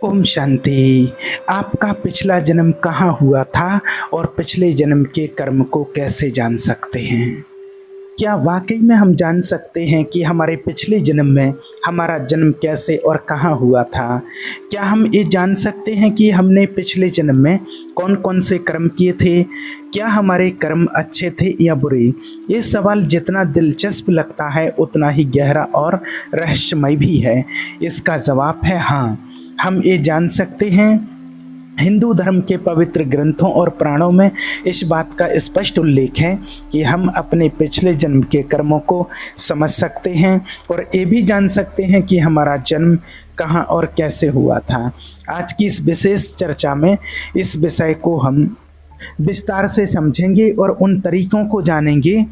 ओम शांति। आपका पिछला जन्म कहाँ हुआ था और पिछले जन्म के कर्म को कैसे जान सकते हैं? क्या वाकई में हम जान सकते हैं कि हमारे पिछले जन्म में हमारा जन्म कैसे और कहाँ हुआ था? क्या हम ये जान सकते हैं कि हमने पिछले जन्म में कौन-कौन से कर्म किए थे? क्या हमारे कर्म अच्छे थे या बुरे? ये सवाल जितना दिलचस्प लगता है उतना ही गहरा और रहस्यमय भी है। इसका जवाब है हाँ, हम ये जान सकते हैं। हिंदू धर्म के पवित्र ग्रंथों और पुराणों में इस बात का स्पष्ट उल्लेख है कि हम अपने पिछले जन्म के कर्मों को समझ सकते हैं और ये भी जान सकते हैं कि हमारा जन्म कहाँ और कैसे हुआ था। आज की इस विशेष चर्चा में इस विषय को हम विस्तार से समझेंगे और उन तरीकों को जानेंगे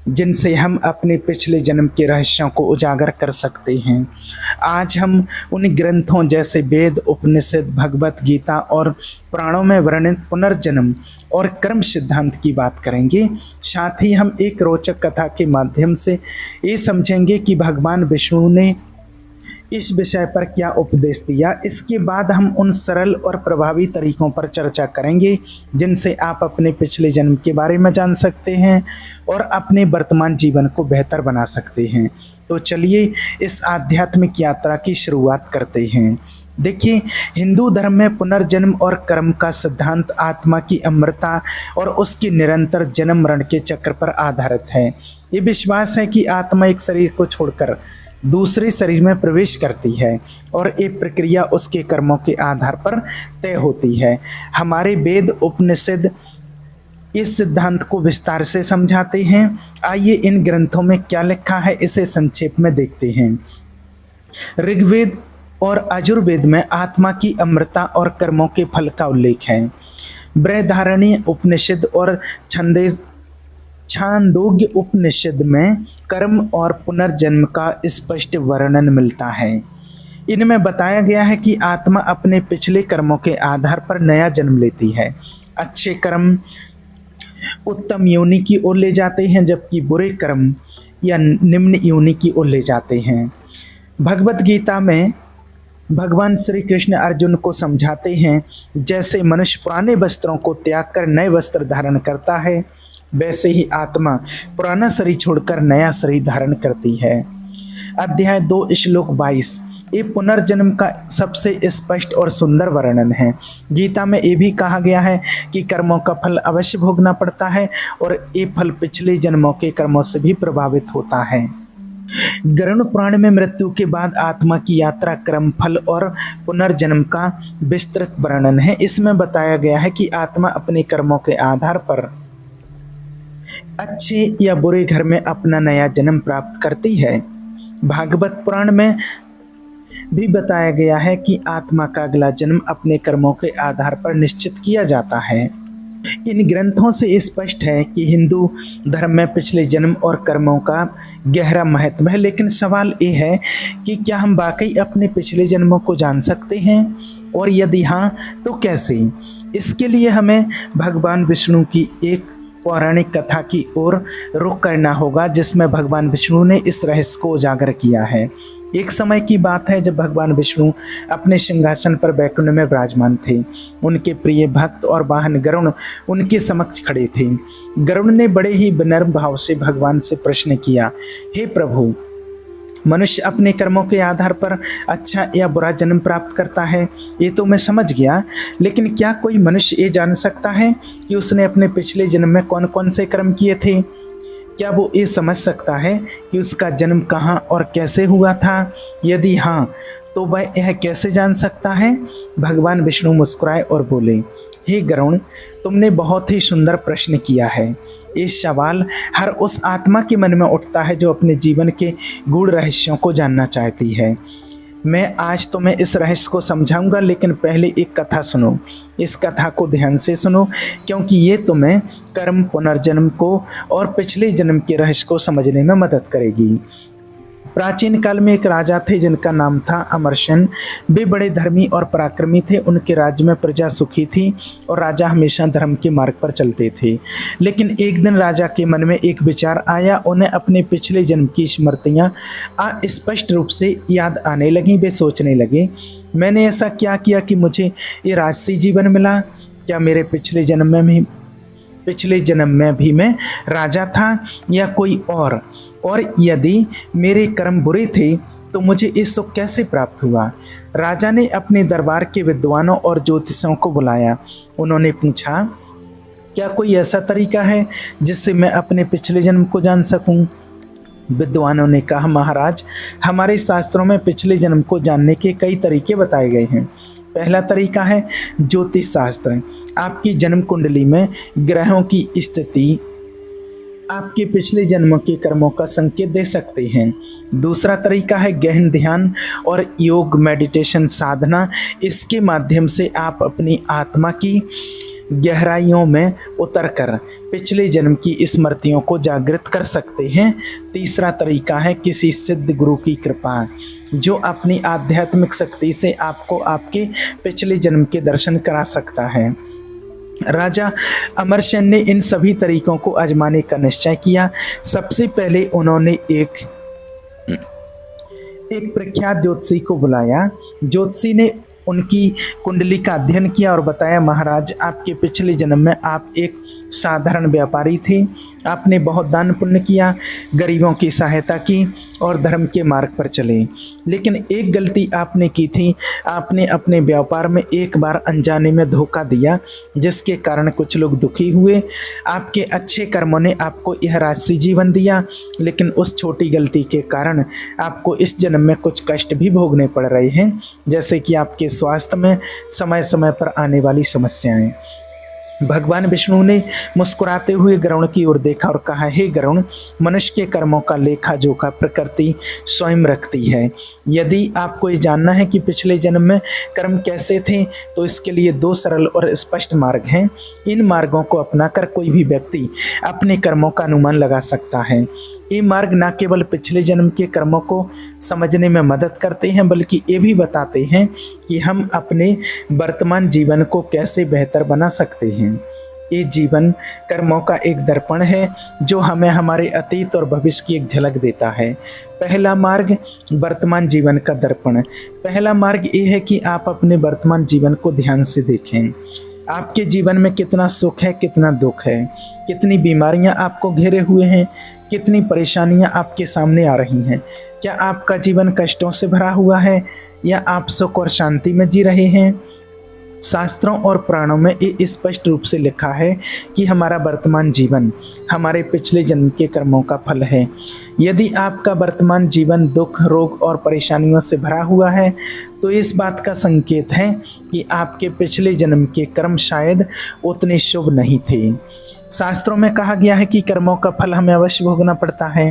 जिनसे हम अपने पिछले जन्म के रहस्यों को उजागर कर सकते हैं। आज हम उन ग्रंथों जैसे वेद, उपनिषद, भगवत गीता और पुराणों में वर्णित पुनर्जन्म और कर्म सिद्धांत की बात करेंगे। साथ ही हम एक रोचक कथा के माध्यम से ये समझेंगे कि भगवान विष्णु ने इस विषय पर क्या उपदेश दिया। इसके बाद हम उन सरल और प्रभावी तरीकों पर चर्चा करेंगे जिनसे आप अपने पिछले जन्म के बारे में जान सकते हैं और अपने वर्तमान जीवन को बेहतर बना सकते हैं। तो चलिए इस आध्यात्मिक यात्रा की शुरुआत करते हैं। देखिए, हिंदू धर्म में पुनर्जन्म और कर्म का सिद्धांत आत्मा की अमरता और उसकी निरंतर जन्म मरण के चक्र पर आधारित है। ये विश्वास है कि आत्मा एक शरीर को छोड़कर दूसरे शरीर में प्रवेश करती है और ये प्रक्रिया उसके कर्मों के आधार पर तय होती है। हमारे वेद, उपनिषद इस सिद्धांत को विस्तार से समझाते हैं। आइए इन ग्रंथों में क्या लिखा है इसे संक्षेप में देखते हैं। ऋग्वेद और यजुर्वेद में आत्मा की अमरता और कर्मों के फल का उल्लेख है। बृहदारण्यक उपनिषद और छांदोग्य उपनिषद में कर्म और पुनर्जन्म का स्पष्ट वर्णन मिलता है। इनमें बताया गया है कि आत्मा अपने पिछले कर्मों के आधार पर नया जन्म लेती है। अच्छे कर्म उत्तम योनि की ओर ले जाते हैं जबकि बुरे कर्म या निम्न योनि की ओर ले जाते हैं। भगवत गीता में भगवान श्री कृष्ण अर्जुन को समझाते हैं, जैसे मनुष्य पुराने वस्त्रों को त्याग कर नए वस्त्र धारण करता है, वैसे ही आत्मा पुराना शरीर छोड़कर नया शरीर धारण करती है। अध्याय 2 श्लोक 22 ये पुनर्जन्म का सबसे स्पष्ट और सुंदर वर्णन है। गीता में ये भी कहा गया है कि कर्मों का फल अवश्य भोगना पड़ता है और ये फल पिछले जन्मों के कर्मों से भी प्रभावित होता है। गरुड़ पुराण में मृत्यु के बाद आत्मा की यात्रा, कर्म, फल और पुनर्जन्म का विस्तृत वर्णन है। इसमें बताया गया है कि आत्मा अपने कर्मों के आधार पर अच्छे या बुरे घर में अपना नया जन्म प्राप्त करती है। भागवत पुराण में भी बताया गया है कि आत्मा का अगला जन्म अपने कर्मों के आधार पर निश्चित किया जाता है। इन ग्रंथों से स्पष्ट है कि हिंदू धर्म में पिछले जन्म और कर्मों का गहरा महत्व है। लेकिन सवाल ये है कि क्या हम वाकई अपने पिछले जन्मों को जान सकते हैं और यदि हाँ तो कैसे? इसके लिए हमें भगवान विष्णु की एक पौराणिक कथा की ओर रुख करना होगा जिसमें भगवान विष्णु ने इस रहस्य को उजागर किया है। एक समय की बात है जब भगवान विष्णु अपने सिंहासन पर बैकुंठ में विराजमान थे। उनके प्रिय भक्त और वाहन गरुड़ उनके समक्ष खड़े थे। गरुड़ ने बड़े ही विनम्र भाव से भगवान से प्रश्न किया, हे प्रभु, मनुष्य अपने कर्मों के आधार पर अच्छा या बुरा जन्म प्राप्त करता है, ये तो मैं समझ गया, लेकिन क्या कोई मनुष्य ये जान सकता है कि उसने अपने पिछले जन्म में कौन कौन से कर्म किए थे? क्या वो ये समझ सकता है कि उसका जन्म कहाँ और कैसे हुआ था? यदि हाँ तो वह यह कैसे जान सकता है? भगवान विष्णु मुस्कुराए और बोले, हे गरुड़, तुमने बहुत ही सुंदर प्रश्न किया है। इस सवाल हर उस आत्मा के मन में उठता है जो अपने जीवन के गूढ़ रहस्यों को जानना चाहती है। मैं आज तुम्हें इस रहस्य को समझाऊंगा, लेकिन पहले एक कथा सुनो। इस कथा को ध्यान से सुनो क्योंकि ये तुम्हें कर्म, पुनर्जन्म को और पिछले जन्म के रहस्य को समझने में मदद करेगी। प्राचीन काल में एक राजा थे जिनका नाम था अमरसेन। वे बड़े धर्मी और पराक्रमी थे। उनके राज्य में प्रजा सुखी थी और राजा हमेशा धर्म के मार्ग पर चलते थे। लेकिन एक दिन राजा के मन में एक विचार आया। उन्हें अपने पिछले जन्म की स्मृतियां अस्पष्ट रूप से याद आने लगीं। वे सोचने लगे, मैंने ऐसा क्या किया कि मुझे ये राजसी जीवन मिला? क्या मेरे पिछले जन्म में भी मैं राजा था या कोई और यदि मेरे कर्म बुरे थे तो मुझे ये सुख कैसे प्राप्त हुआ? राजा ने अपने दरबार के विद्वानों और ज्योतिषों को बुलाया। उन्होंने पूछा, क्या कोई ऐसा तरीका है जिससे मैं अपने पिछले जन्म को जान सकूं? विद्वानों ने कहा, महाराज, हमारे शास्त्रों में पिछले जन्म को जानने के कई तरीके बताए गए हैं। पहला तरीका है ज्योतिष शास्त्र। आपकी जन्म कुंडली में ग्रहों की स्थिति आपके पिछले जन्मों के कर्मों का संकेत दे सकते हैं। दूसरा तरीका है गहन ध्यान और योग मेडिटेशन साधना। इसके माध्यम से आप अपनी आत्मा की गहराइयों में उतरकर पिछले जन्म की स्मृतियों को जागृत कर सकते हैं। तीसरा तरीका है किसी सिद्ध गुरु की कृपा, जो अपनी आध्यात्मिक शक्ति से आपको आपके पिछले जन्म के दर्शन करा सकता है। राजा अमरसेन ने इन सभी तरीकों को आजमाने का निश्चय किया। सबसे पहले उन्होंने एक प्रख्यात ज्योतिषी को बुलाया। ज्योतिषी ने उनकी कुंडली का अध्ययन किया और बताया, महाराज, आपके पिछले जन्म में आप एक साधारण व्यापारी थे। आपने बहुत दान पुण्य किया, गरीबों की सहायता की और धर्म के मार्ग पर चले। लेकिन एक गलती आपने की थी। आपने अपने व्यापार में एक बार अनजाने में धोखा दिया, जिसके कारण कुछ लोग दुखी हुए। आपके अच्छे कर्मों ने आपको यह राजसी जीवन दिया, लेकिन उस छोटी गलती के कारण आपको इस जन्म में कुछ कष्ट भी भोगने पड़ रहे हैं, जैसे कि आपके स्वास्थ्य में समय समय पर आने वाली समस्याएं। भगवान विष्णु ने मुस्कुराते हुए गरुड़ की ओर देखा और कहा, हे गरुड़, मनुष्य के कर्मों का लेखा जोखा प्रकृति स्वयं रखती है। यदि आपको ये जानना है कि पिछले जन्म में कर्म कैसे थे, तो इसके लिए दो सरल और स्पष्ट मार्ग हैं। इन मार्गों को अपनाकर कोई भी व्यक्ति अपने कर्मों का अनुमान लगा सकता है। ये मार्ग न केवल पिछले जन्म के कर्मों को समझने में मदद करते हैं, बल्कि ये भी बताते हैं कि हम अपने वर्तमान जीवन को कैसे बेहतर बना सकते हैं। ये जीवन कर्मों का एक दर्पण है, जो हमें हमारे अतीत और भविष्य की एक झलक देता है। पहला मार्ग, वर्तमान जीवन का दर्पण। पहला मार्ग ये है कि आप अपने वर्तमान जीवन को ध्यान से देखें। आपके जीवन में कितना सुख है, कितना दुख है, कितनी बीमारियां आपको घेरे हुए हैं, कितनी परेशानियां आपके सामने आ रही हैं। क्या आपका जीवन कष्टों से भरा हुआ है या आप सुख और शांति में जी रहे हैं? शास्त्रों और पुराणों में ये स्पष्ट रूप से लिखा है कि हमारा वर्तमान जीवन हमारे पिछले जन्म के कर्मों का फल है। यदि आपका वर्तमान जीवन दुख, रोग और परेशानियों से भरा हुआ है, तो इस बात का संकेत है कि आपके पिछले जन्म के कर्म शायद उतने शुभ नहीं थे। शास्त्रों में कहा गया है कि कर्मों का फल हमें अवश्य भोगना पड़ता है।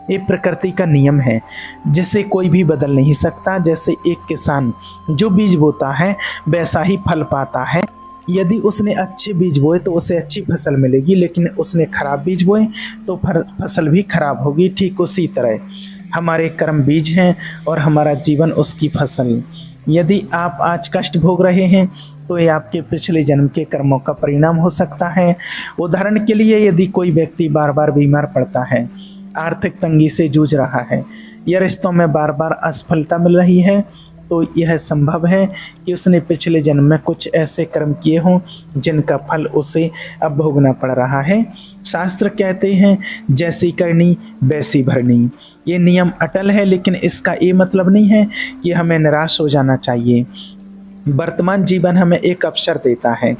ये प्रकृति का नियम है, जिसे कोई भी बदल नहीं सकता। जैसे एक किसान जो बीज बोता है, वैसा ही फल पाता है। यदि उसने अच्छे बीज बोए तो उसे अच्छी फसल मिलेगी, लेकिन उसने खराब बीज बोए तो फसल भी खराब होगी। ठीक उसी तरह हमारे कर्म बीज हैं और हमारा जीवन उसकी फसल। यदि आप आज कष्ट भोग रहे हैं, तो ये आपके पिछले जन्म के कर्मों का परिणाम हो सकता है। उदाहरण के लिए, यदि कोई व्यक्ति बार बार बीमार पड़ता है, आर्थिक तंगी से जूझ रहा है या रिश्तों में बार बार असफलता मिल रही है, तो यह संभव है कि उसने पिछले जन्म में कुछ ऐसे कर्म किए हों जिनका फल उसे अब भोगना पड़ रहा है। शास्त्र कहते हैं, जैसी करनी वैसी भरनी। ये नियम अटल है, लेकिन इसका ये मतलब नहीं है कि हमें निराश हो जाना चाहिए। वर्तमान जीवन हमें एक अवसर देता है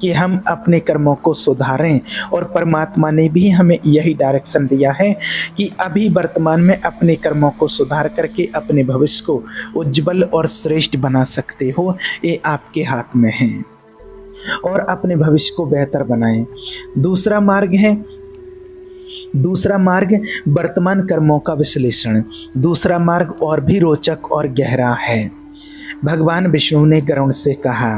कि हम अपने कर्मों को सुधारें, और परमात्मा ने भी हमें यही डायरेक्शन दिया है कि अभी वर्तमान में अपने कर्मों को सुधार करके अपने भविष्य को उज्जवल और श्रेष्ठ बना सकते हो। ये आपके हाथ में है, और अपने भविष्य को बेहतर बनाएं। दूसरा मार्ग वर्तमान कर्मों का विश्लेषण। दूसरा मार्ग और भी रोचक और गहरा है। भगवान विष्णु ने गरुड़ से कहा,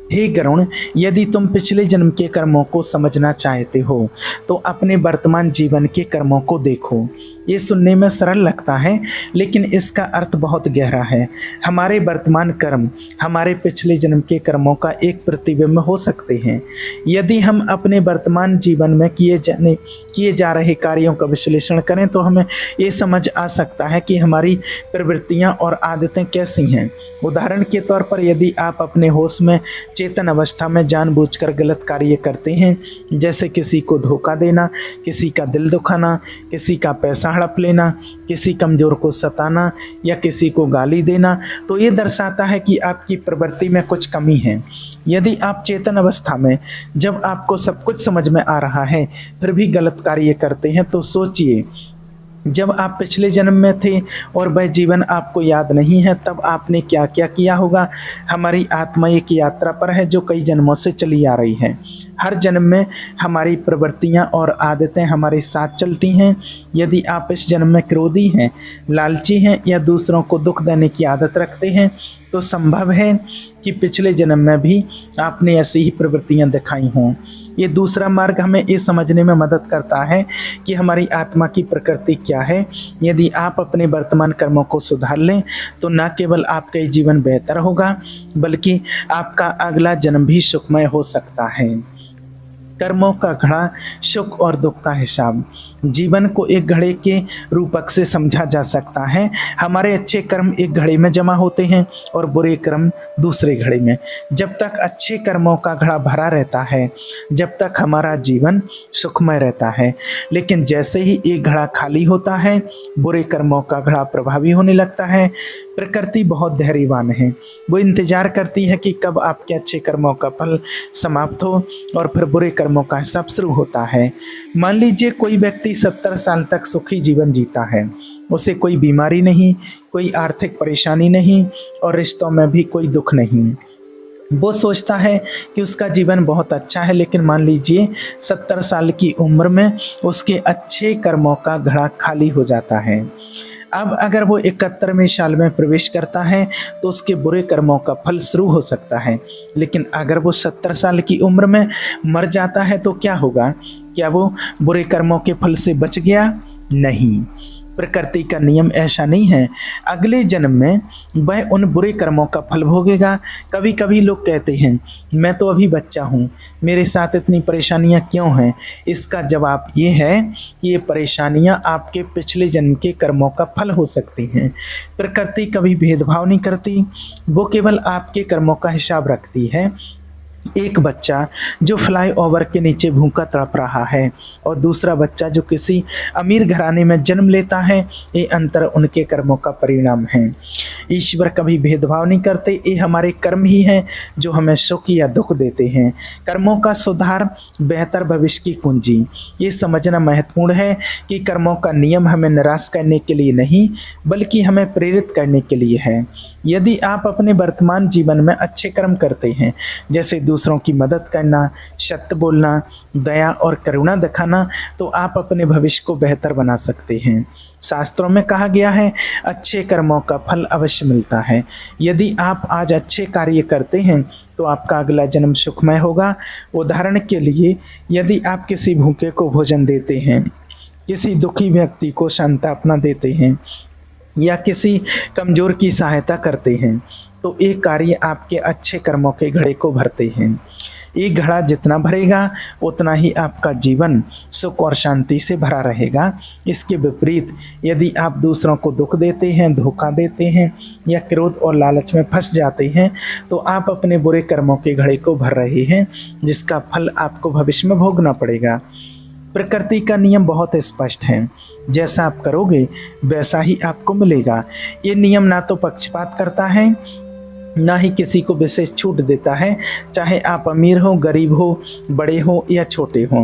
हे गरुण, यदि तुम पिछले जन्म के कर्मों को समझना चाहते हो तो अपने वर्तमान जीवन के कर्मों को देखो। ये सुनने में सरल लगता है लेकिन इसका अर्थ बहुत गहरा है। हमारे वर्तमान कर्म हमारे पिछले जन्म के कर्मों का एक प्रतिबिंब हो सकते हैं। यदि हम अपने वर्तमान जीवन में किए जा रहे कार्यों का विश्लेषण करें तो हमें ये समझ आ सकता है कि हमारी प्रवृत्तियां और आदतें कैसी हैं। उदाहरण के तौर पर यदि आप अपने होश में चेतन अवस्था में जानबूझकर गलत कार्य करते हैं, जैसे किसी को धोखा देना, किसी का दिल दुखाना, किसी का पैसा हड़प लेना, किसी कमजोर को सताना या किसी को गाली देना, तो ये दर्शाता है कि आपकी प्रवृत्ति में कुछ कमी है। यदि आप चेतन अवस्था में जब आपको सब कुछ समझ में आ रहा है फिर भी गलत कार्य करते हैं तो सोचिए, जब आप पिछले जन्म में थे और वह जीवन आपको याद नहीं है तब आपने क्या क्या किया होगा। हमारी आत्मा एक यात्रा पर है जो कई जन्मों से चली आ रही है। हर जन्म में हमारी प्रवृत्तियां और आदतें हमारे साथ चलती हैं। यदि आप इस जन्म में क्रोधी हैं, लालची हैं या दूसरों को दुख देने की आदत रखते हैं तो संभव है कि पिछले जन्म में भी आपने ऐसी ही प्रवृत्तियां दिखाई हों। ये दूसरा मार्ग हमें ये समझने में मदद करता है कि हमारी आत्मा की प्रकृति क्या है। यदि आप अपने वर्तमान कर्मों को सुधार लें तो न केवल आपका जीवन बेहतर होगा बल्कि आपका अगला जन्म भी सुखमय हो सकता है। कर्मों का घड़ा, सुख और दुख का हिसाब। जीवन को एक घड़े के रूपक से समझा जा सकता है। हमारे अच्छे कर्म एक घड़े में जमा होते हैं और बुरे कर्म दूसरे घड़े में। जब तक अच्छे कर्मों का घड़ा भरा रहता है जब तक हमारा जीवन सुखमय रहता है, लेकिन जैसे ही एक घड़ा खाली होता है बुरे कर्मों का घड़ा प्रभावी होने लगता है। प्रकृति बहुत धैर्यवान है, वो इंतजार करती है कि कब आपके अच्छे कर्मों का फल समाप्त हो और फिर बुरे कर्मों का हिसाब शुरू होता है। मान लीजिए कोई व्यक्ति 70 साल तक सुखी जीवन जीता है, उसे कोई बीमारी नहीं, कोई आर्थिक परेशानी नहीं और रिश्तों में भी कोई दुख नहीं। वो सोचता है कि उसका जीवन बहुत अच्छा है, लेकिन मान लीजिए 70 साल की उम्र में उसके अच्छे कर्मों का घड़ा खाली हो जाता है। अब अगर वो 71वें साल में प्रवेश करता है तो उसके बुरे कर्मों का फल शुरू हो सकता है, लेकिन अगर वो 70 साल की उम्र में मर जाता है तो क्या होगा? क्या वो बुरे कर्मों के फल से बच गया? नहीं। प्रकृति का नियम ऐसा नहीं है। अगले जन्म में वह उन बुरे कर्मों का फल भोगेगा। कभी कभी लोग कहते हैं मैं तो अभी बच्चा हूँ, मेरे साथ इतनी परेशानियाँ क्यों हैं? इसका जवाब ये है कि ये परेशानियाँ आपके पिछले जन्म के कर्मों का फल हो सकती हैं। प्रकृति कभी भेदभाव नहीं करती, वो केवल आपके कर्मों का हिसाब रखती है। एक बच्चा जो फ्लाईओवर के नीचे भूखा तड़प रहा है और दूसरा बच्चा जो किसी अमीर घराने में जन्म लेता है, ये अंतर उनके कर्मों का परिणाम है। ईश्वर कभी भेदभाव नहीं करते, ये हमारे कर्म ही हैं जो हमें सुख या दुख देते हैं। कर्मों का सुधार बेहतर भविष्य की कुंजी। ये समझना महत्वपूर्ण है कि कर्मों का नियम हमें निराश करने के लिए नहीं बल्कि हमें प्रेरित करने के लिए है। यदि आप अपने वर्तमान जीवन में अच्छे कर्म करते हैं, जैसे दूसरों की मदद करना, सत्य बोलना, दया और करुणा दिखाना, तो आप अपने भविष्य को बेहतर बना सकते हैं। शास्त्रों में कहा गया है अच्छे कर्मों का फल अवश्य मिलता है। यदि आप आज अच्छे कार्य करते हैं तो आपका अगला जन्म सुखमय होगा। उदाहरण के लिए, यदि आप किसी भूखे को भोजन देते हैं, किसी दुखी व्यक्ति को सांत्वना देते हैं या किसी कमज़ोर की सहायता करते हैं तो एक कार्य आपके अच्छे कर्मों के घड़े को भरते हैं। एक घड़ा जितना भरेगा उतना ही आपका जीवन सुख और शांति से भरा रहेगा। इसके विपरीत यदि आप दूसरों को दुख देते हैं, धोखा देते हैं या क्रोध और लालच में फंस जाते हैं तो आप अपने बुरे कर्मों के घड़े को भर रहे हैं, जिसका फल आपको भविष्य में भोगना पड़ेगा। प्रकृति का नियम बहुत स्पष्ट है, जैसा आप करोगे वैसा ही आपको मिलेगा। ये नियम ना तो पक्षपात करता है ना ही किसी को विशेष छूट देता है, चाहे आप अमीर हो, गरीब हो, बड़े हो या छोटे हो।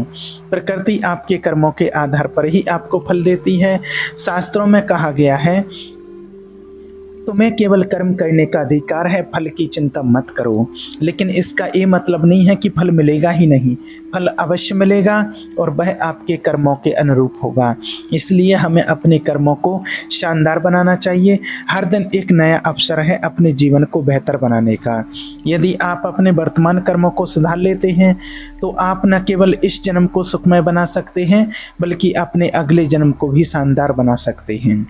प्रकृति आपके कर्मों के आधार पर ही आपको फल देती है। शास्त्रों में कहा गया है तुम्हें केवल कर्म करने का अधिकार है, फल की चिंता मत करो। लेकिन इसका ये मतलब नहीं है कि फल मिलेगा ही नहीं, फल अवश्य मिलेगा और वह आपके कर्मों के अनुरूप होगा। इसलिए हमें अपने कर्मों को शानदार बनाना चाहिए। हर दिन एक नया अवसर है अपने जीवन को बेहतर बनाने का। यदि आप अपने वर्तमान कर्मों को सुधार लेते हैं तो आप न केवल इस जन्म को सुखमय बना सकते हैं बल्कि अपने अगले जन्म को भी शानदार बना सकते हैं।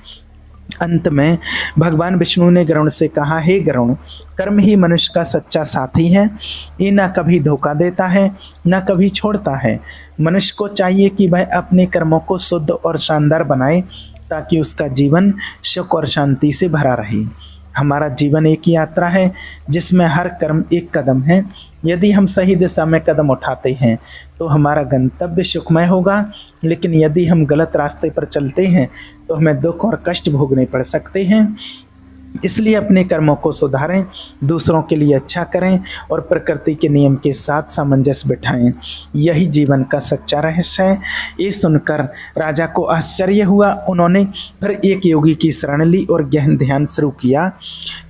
अंत में भगवान विष्णु ने गरुड़ से कहा, हे गरुड़, कर्म ही मनुष्य का सच्चा साथी है। ये न कभी धोखा देता है न कभी छोड़ता है। मनुष्य को चाहिए कि वह अपने कर्मों को शुद्ध और शानदार बनाए ताकि उसका जीवन सुख और शांति से भरा रहे। हमारा जीवन एक यात्रा है जिसमें हर कर्म एक कदम है। यदि हम सही दिशा में कदम उठाते हैं तो हमारा गंतव्य सुखमय होगा, लेकिन यदि हम गलत रास्ते पर चलते हैं तो हमें दुख और कष्ट भोगने पड़ सकते हैं। इसलिए अपने कर्मों को सुधारें, दूसरों के लिए अच्छा करें और प्रकृति के नियम के साथ सामंजस्य बिठाएं। यही जीवन का सच्चा रहस्य है। ये सुनकर राजा को आश्चर्य हुआ। उन्होंने फिर एक योगी की शरण ली और गहन ध्यान शुरू किया।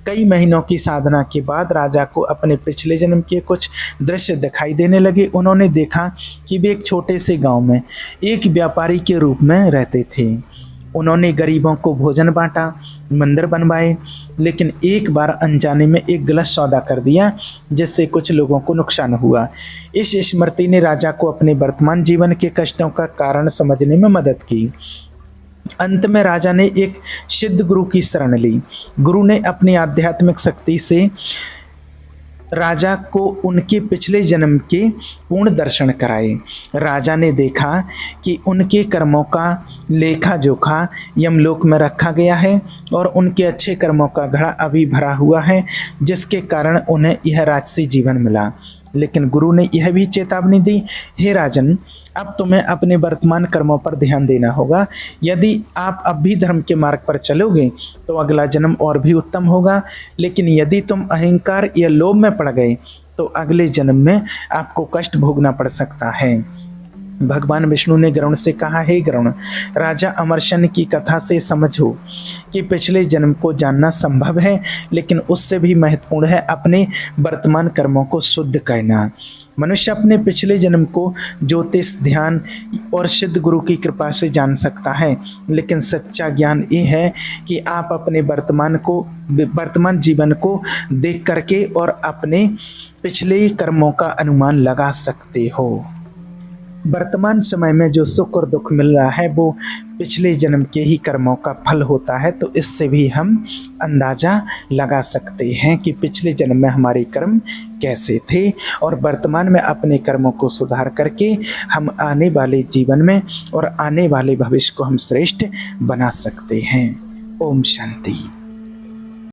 कई महीनों की साधना के बाद राजा को अपने पिछले जन्म के कुछ दृश्य दिखाई देने लगे। उन्होंने देखा कि वे एक छोटे से गांव में एक व्यापारी के रूप में रहते थे। उन्होंने गरीबों को भोजन बांटा, मंदिर बनवाए, लेकिन एक बार अनजाने में एक गलत सौदा कर दिया जिससे कुछ लोगों को नुकसान हुआ। इस स्मृति ने राजा को अपने वर्तमान जीवन के कष्टों का कारण समझने में मदद की। अंत में राजा ने एक सिद्ध गुरु की शरण ली। गुरु ने अपनी आध्यात्मिक शक्ति से राजा को उनके पिछले जन्म के पूर्ण दर्शन कराए। राजा ने देखा कि उनके कर्मों का लेखा जोखा यमलोक में रखा गया है और उनके अच्छे कर्मों का घड़ा अभी भरा हुआ है, जिसके कारण उन्हें यह राजसी जीवन मिला। लेकिन गुरु ने यह भी चेतावनी दी, हे राजन, अब तुम्हें अपने वर्तमान कर्मों पर ध्यान देना होगा। यदि आप अब भी धर्म के मार्ग पर चलोगे तो अगला जन्म और भी उत्तम होगा, लेकिन यदि तुम अहंकार या लोभ में पड़ गए तो अगले जन्म में आपको कष्ट भोगना पड़ सकता है। भगवान विष्णु ने गरुड़ से कहा, हे गरुड़, राजा अमरशन की कथा से समझो कि पिछले जन्म को जानना संभव है, लेकिन उससे भी महत्वपूर्ण है अपने वर्तमान कर्मों को शुद्ध करना। मनुष्य अपने पिछले जन्म को ज्योतिष, ध्यान और सिद्ध गुरु की कृपा से जान सकता है, लेकिन सच्चा ज्ञान ये है कि आप अपने वर्तमान जीवन को देख करके और अपने पिछले कर्मों का अनुमान लगा सकते हो। वर्तमान समय में जो सुख और दुख मिल रहा है वो पिछले जन्म के ही कर्मों का फल होता है। तो इससे भी हम अंदाज़ा लगा सकते हैं कि पिछले जन्म में हमारे कर्म कैसे थे और वर्तमान में अपने कर्मों को सुधार करके हम आने वाले जीवन में और आने वाले भविष्य को हम श्रेष्ठ बना सकते हैं। ओम शांति।